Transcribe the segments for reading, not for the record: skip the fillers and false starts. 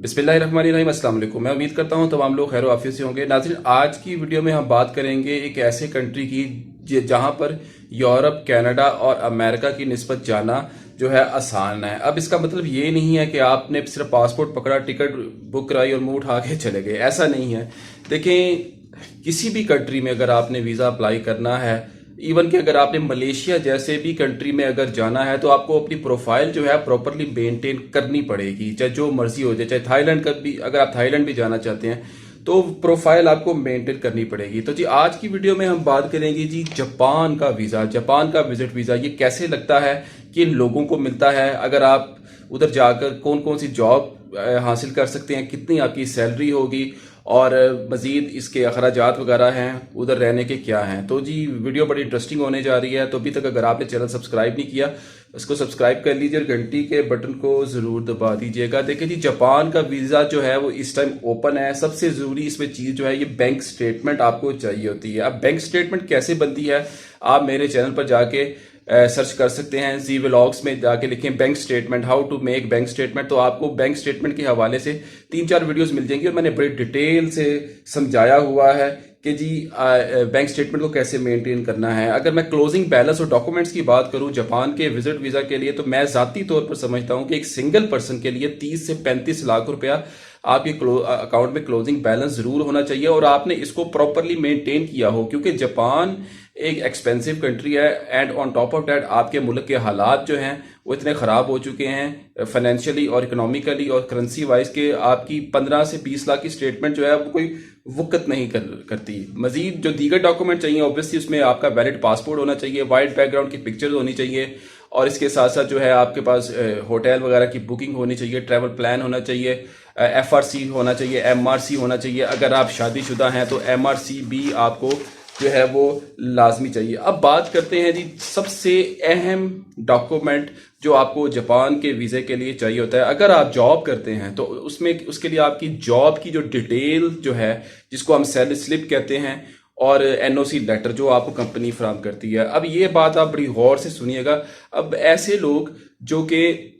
बिस्मिल्लाहिर्रहमानिर्रहीम, अस्सलाम वालेकुम। मैं उम्मीद करता हूँ तमाम लोग खैर आफियत से होंगे। नाज़रीन, आज की वीडियो में हम बात करेंगे एक ऐसे कंट्री की जहाँ पर यूरोप, कनाडा और अमेरिका की निस्बत जाना जो है आसान है। अब इसका मतलब ये नहीं है कि आपने सिर्फ पासपोर्ट पकड़ा, टिकट बुक कराई और मुंह उठा के चले गए, ऐसा नहीं है। देखें, किसी भी कंट्री में अगर आपने वीज़ा अप्लाई करना है, इवन कि अगर आपने मलेशिया जैसे भी कंट्री में अगर जाना है, तो आपको अपनी प्रोफाइल जो है प्रॉपरली मेंटेन करनी पड़ेगी, चाहे जो मर्जी हो जाए। चाहे थाईलैंड का भी, अगर आप थाईलैंड भी जाना चाहते हैं तो प्रोफाइल आपको मेंटेन करनी पड़ेगी। तो जी आज की वीडियो में हम बात करेंगे जी जापान का वीज़ा, जापान का विजिट वीज़ा, ये कैसे लगता है, किन लोगों को मिलता है, अगर आप उधर जाकर कौन कौन सी जॉब हासिल कर सकते हैं, कितनी आपकी सैलरी होगी और मज़ीद इसके अखराजात वगैरह हैं, उधर रहने के क्या हैं। तो जी वीडियो बड़ी इंटरेस्टिंग होने जा रही है। तो अभी तक अगर आपने चैनल सब्सक्राइब नहीं किया, इसको सब्सक्राइब कर लीजिए और घंटी के बटन को ज़रूर दबा दीजिएगा। देखिए जी, जापान का वीज़ा जो है वो इस टाइम ओपन है। सबसे ज़रूरी इसमें चीज़ जो है, ये बैंक स्टेटमेंट आपको चाहिए होती है। अब बैंक स्टेटमेंट कैसे बनती है, आप मेरे चैनल पर जाके सर्च कर सकते हैं। जी व्लॉग्स में जाके लिखें bank statement, how to make bank statement, तो आपको बैंक स्टेटमेंट के हवाले से 3-4 वीडियोस मिल जाएंगी और मैंने बड़ी डिटेल से समझाया हुआ है कि जी बैंक स्टेटमेंट को कैसे मेंटेन करना है। अगर मैं क्लोजिंग बैलेंस और डॉक्यूमेंट्स की बात करूं जापान के विजिट वीज़ा के लिए, तो मैं ज़ाती तौर पर समझता हूं कि एक सिंगल पर्सन के लिए 30 से 35 लाख रुपया आपके अकाउंट में क्लोजिंग बैलेंस ज़रूर होना चाहिए और आपने इसको प्रॉपरली मेंटेन किया हो, क्योंकि जापान एक एक्सपेंसिव कंट्री है। And on top of that आपके मुल्क के हालात जो हैं वो इतने ख़राब हो चुके हैं फाइनेंशियली और इकोनॉमिकली और करेंसी वाइज के आपकी 15 से 20 लाख की स्टेटमेंट जो है वो कोई वक़्त नहीं करती। मजीद जो दीगर डॉक्यूमेंट चाहिए, ऑब्वियसली उसमें आपका वैलिड पासपोर्ट होना चाहिए, वाइट बैकग्राउंड की पिक्चर्स होनी चाहिए और इसके साथ साथ जो है आपके पास होटल वगैरह की बुकिंग होनी चाहिए, ट्रैवल प्लान होना चाहिए, FRC होना चाहिए, MRC होना चाहिए। अगर आप शादीशुदा हैं तो MRC भी आपको जो है वो लाजमी चाहिए। अब बात करते हैं जी सबसे अहम डॉक्यूमेंट जो आपको जापान के वीज़े के लिए चाहिए होता है। अगर आप जॉब करते हैं तो उसमें उसके लिए आपकी जॉब की जो डिटेल जो है, जिसको हम सैलरी स्लिप कहते हैं, और NOC लेटर जो आपको कंपनी फराहम करती है। अब ये बात आप बड़ी गौर से सुनिएगा। अब ऐसे लोग जो कि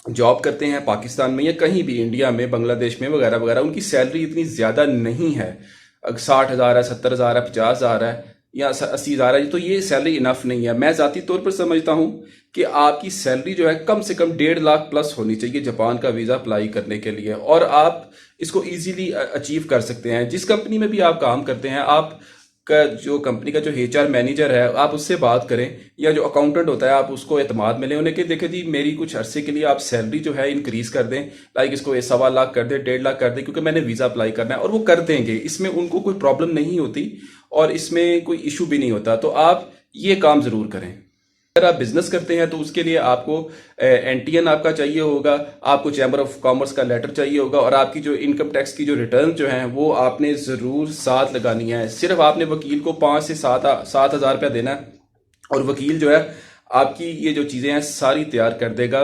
जॉब करते हैं पाकिस्तान में या कहीं भी इंडिया में, बांग्लादेश में वगैरह वगैरह, उनकी सैलरी इतनी ज़्यादा नहीं है। 60,000 है, 70,000 है, 50,000 है या 80,000 है, तो ये सैलरी इनफ नहीं है। मैं ज़ाती तौर पर समझता हूँ कि आपकी सैलरी जो है कम से कम 1.5 लाख प्लस होनी चाहिए जापान का वीज़ा अप्लाई करने के लिए, और आप इसको इजीली अचीव कर सकते हैं। जिस कंपनी में भी आप काम करते हैं, आप का जो कंपनी का जो HR मैनेजर है, आप उससे बात करें, या जो अकाउंटेंट होता है आप उसको एतमाद में लें उन्हें कि देखें जी मेरी कुछ अरसे के लिए आप सैलरी जो है इंक्रीज कर दें, लाइक इसको 1.25 लाख कर दें, 1.5 लाख कर दें, क्योंकि मैंने वीज़ा अप्लाई करना है, और वो कर देंगे। इसमें उनको कोई प्रॉब्लम नहीं होती और इसमें कोई इशू भी नहीं होता। तो आप ये काम ज़रूर करें। अगर आप बिजनेस करते हैं तो उसके लिए आपको NTN आपका चाहिए होगा, आपको चैम्बर ऑफ कॉमर्स का लेटर चाहिए होगा, और आपकी जो इनकम टैक्स की जो रिटर्न जो है वो आपने ज़रूर साथ लगानी है। सिर्फ आपने वकील को 5 से 7 हज़ार रुपया देना है और वकील जो है आपकी ये जो चीज़ें हैं सारी तैयार कर देगा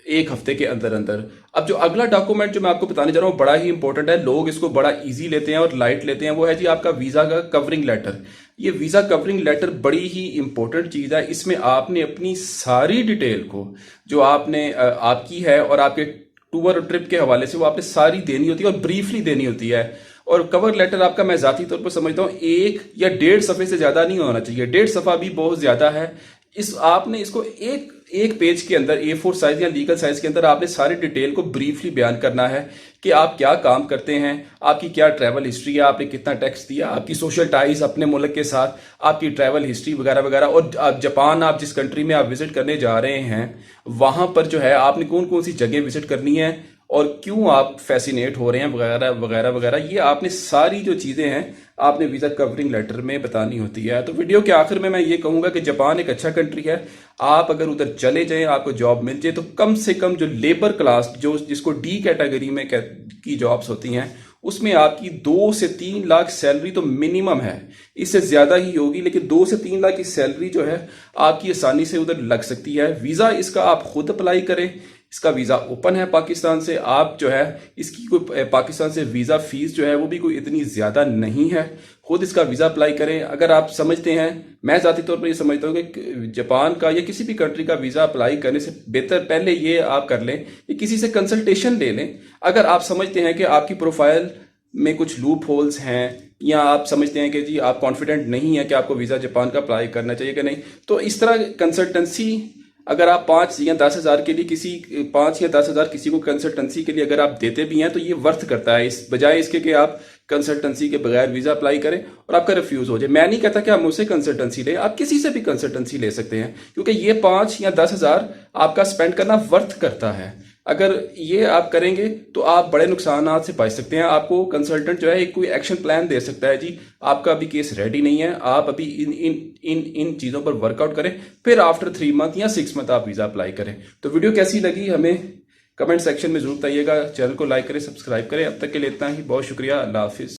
1 हफ्ते के अंदर अंदर। अब जो अगला डॉक्यूमेंट जो मैं आपको बताने जा रहा हूँ बड़ा ही इंपॉर्टेंट है, लोग इसको बड़ा इजी लेते हैं और लाइट लेते हैं, वो है जी आपका वीज़ा का कवरिंग लेटर। ये वीज़ा कवरिंग लेटर बड़ी ही इंपॉर्टेंट चीज़ है। इसमें आपने अपनी सारी डिटेल को जो आपने आपकी है और आपके टूर ट्रिप के हवाले से वो आपने सारी देनी होती है और ब्रीफली देनी होती है। और कवर लेटर आपका मैं ज़ाती तौर पर समझता हूँ 1 या 1.5 सफ़े से ज़्यादा नहीं होना चाहिए। 1.5 सफ़ा भी बहुत ज़्यादा है। आपने इसको एक पेज के अंदर A4 साइज या लीगल साइज के अंदर आपने सारी डिटेल को ब्रीफली बयान करना है कि आप क्या काम करते हैं, आपकी क्या ट्रैवल हिस्ट्री है, आपने कितना टैक्स दिया, आपकी सोशल टाइज अपने मुल्क के साथ, आपकी ट्रैवल हिस्ट्री वगैरह वगैरह, और आप जापान, आप जिस कंट्री में आप विजिट करने जा रहे हैं वहां पर जो है आपने कौन कौन सी जगह विजिट करनी है और क्यों आप फैसिनेट हो रहे हैं वगैरह वगैरह वगैरह। ये आपने सारी जो चीज़ें हैं आपने वीज़ा कवरिंग लेटर में बतानी होती है। तो वीडियो के आखिर में मैं ये कहूँगा कि जापान एक अच्छा कंट्री है। आप अगर उधर चले जाएं, आपको जॉब मिल जाए, तो कम से कम जो लेबर क्लास जो जिसको D कैटेगरी में की जॉब्स होती हैं उसमें आपकी 2 से 3 लाख सैलरी तो मिनिमम है। इससे ज़्यादा ही होगी, लेकिन 2 से 3 लाख की सैलरी जो है आपकी आसानी से उधर लग सकती है। वीज़ा इसका आप खुद अप्लाई करें, इसका वीज़ा ओपन है पाकिस्तान से। आप जो है इसकी कोई पाकिस्तान से वीज़ा फीस जो है वो भी कोई इतनी ज़्यादा नहीं है। खुद इसका वीज़ा अप्लाई करें। अगर आप समझते हैं, मैं ज़ाती तौर पर ये समझता हूँ कि जापान का या किसी भी कंट्री का वीज़ा अप्लाई करने से बेहतर पहले ये आप कर लें कि किसी से कंसल्टेशन ले लें। अगर आप समझते हैं कि आपकी प्रोफाइल में कुछ लूप होल्स हैं या आप समझते हैं कि जी आप कॉन्फिडेंट नहीं है कि आपको वीज़ा जापान का अप्लाई करना चाहिए कि नहीं, तो इस तरह कंसल्टेंसी अगर आप 5 या 10 हज़ार के लिए किसी 5 या 10 हज़ार किसी को कंसल्टेंसी के लिए अगर आप देते भी हैं तो ये वर्थ करता है, इस बजाय इसके कि आप कंसल्टेंसी के बगैर वीज़ा अप्लाई करें और आपका रिफ्यूज़ हो जाए। मैं नहीं कहता कि आप मुझसे कंसल्टेंसी लें, आप किसी से भी कंसल्टेंसी ले सकते हैं, क्योंकि ये 5 या 10 हज़ार आपका स्पेंड करना वर्थ करता है। अगर ये आप करेंगे तो आप बड़े नुकसानात से बच सकते हैं। आपको कंसल्टेंट जो है एक कोई एक्शन प्लान दे सकता है, जी आपका अभी केस रेडी नहीं है, आप अभी इन इन इन इन चीज़ों पर वर्कआउट करें, फिर आफ्टर 3 मंथ या 6 मंथ आप वीज़ा अप्लाई करें। तो वीडियो कैसी लगी हमें कमेंट सेक्शन में जरूर बताइएगा। चैनल को लाइक करें, सब्सक्राइब करें। अब तक के लिए इतना ही, बहुत शुक्रिया, अल्लाह हाफिज़।